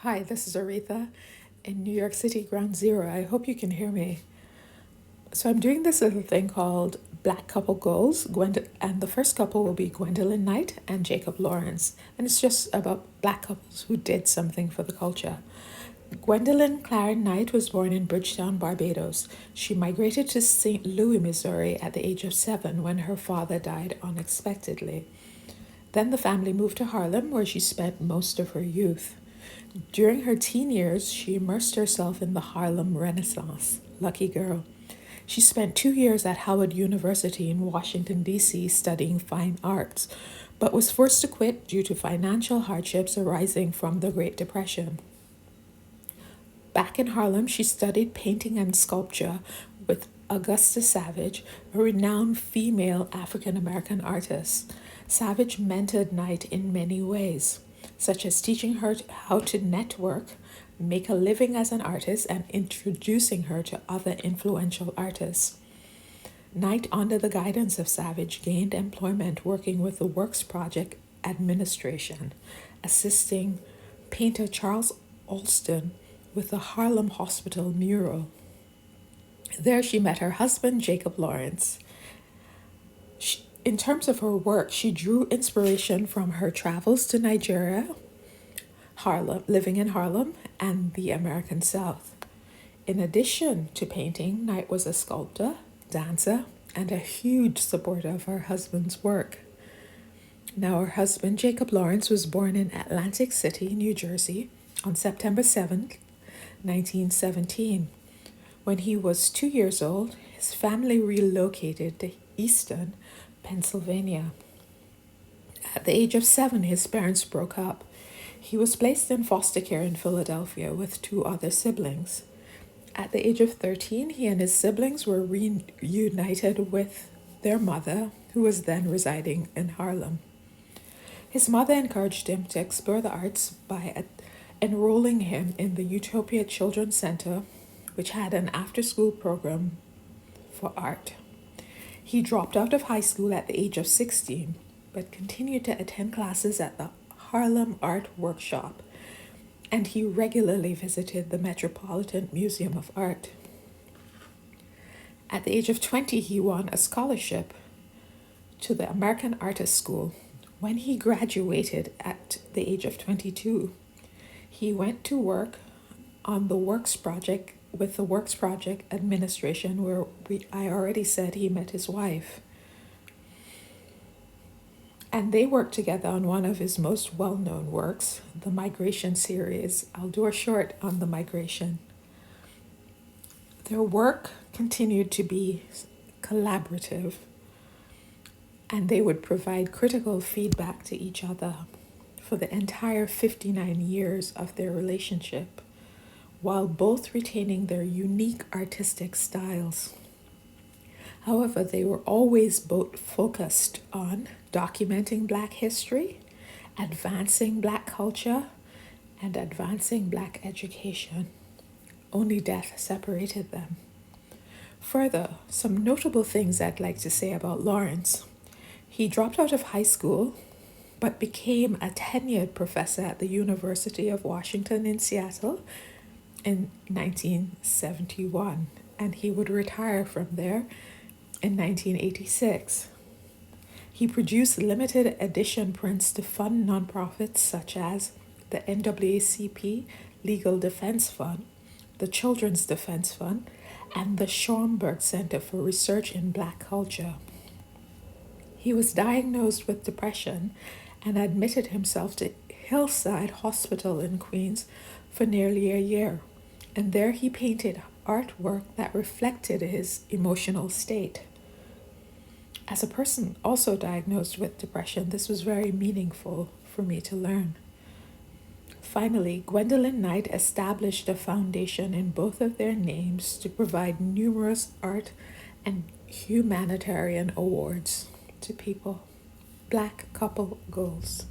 Hi, this is Aretha in New York City, Ground Zero. I hope you can hear me. So I'm doing this little thing called Black Couple Goals, and the first couple will be Gwendolyn Knight and Jacob Lawrence. And it's just about black couples who did something for the culture. Gwendolyn Claren Knight was born in Bridgetown, Barbados. She migrated to St. Louis, Missouri at the age of 7 when her father died unexpectedly. Then the family moved to Harlem, where she spent most of her youth. During her teen years, she immersed herself in the Harlem Renaissance. Lucky girl. She spent 2 years at Howard University in Washington, D.C., studying fine arts, but was forced to quit due to financial hardships arising from the Great Depression. Back in Harlem, she studied painting and sculpture with Augusta Savage, a renowned female African American artist. Savage mentored Knight in many ways, such as teaching her how to network, make a living as an artist, and introducing her to other influential artists. Knight, under the guidance of Savage, gained employment working with the Works Project Administration, assisting painter Charles Alston with the Harlem Hospital mural. There she met her husband, Jacob Lawrence. In terms of her work, she drew inspiration from her travels to Nigeria, Harlem, living in Harlem, and the American South. In addition to painting, Knight was a sculptor, dancer, and a huge supporter of her husband's work. Now, her husband, Jacob Lawrence, was born in Atlantic City, New Jersey, on September 7th, 1917. When he was 2 years old, his family relocated to Easton, Pennsylvania. At the age of 7, his parents broke up. He was placed in foster care in Philadelphia with 2 other siblings. At the age of 13, he and his siblings were reunited with their mother, who was then residing in Harlem. His mother encouraged him to explore the arts by enrolling him in the Utopia Children's Center, which had an after-school program for art. He dropped out of high school at the age of 16, but continued to attend classes at the Harlem Art Workshop, and he regularly visited the Metropolitan Museum of Art. At the age of 20, he won a scholarship to the American Artist School. When he graduated at the age of 22, he went to work on the Works Project with the Works Project Administration, where I already said he met his wife. And they worked together on one of his most well-known works, the Migration series. I'll do a short on the migration. Their work continued to be collaborative, and they would provide critical feedback to each other for the entire 59 years of their relationship, while both retaining their unique artistic styles. However, they were always both focused on documenting Black history, advancing Black culture, and advancing Black education. Only death separated them. Further, some notable things I'd like to say about Lawrence. He dropped out of high school, but became a tenured professor at the University of Washington in Seattle in 1971, and he would retire from there in 1986. He produced limited edition prints to fund nonprofits such as the NAACP Legal Defense Fund, the Children's Defense Fund, and the Schomburg Center for Research in Black Culture. He was diagnosed with depression and admitted himself to Hillside Hospital in Queens for nearly a year, and there he painted artwork that reflected his emotional state. As a person also diagnosed with depression, this was very meaningful for me to learn. Finally, Gwendolyn Knight established a foundation in both of their names to provide numerous art and humanitarian awards to people. Black Couple Goals.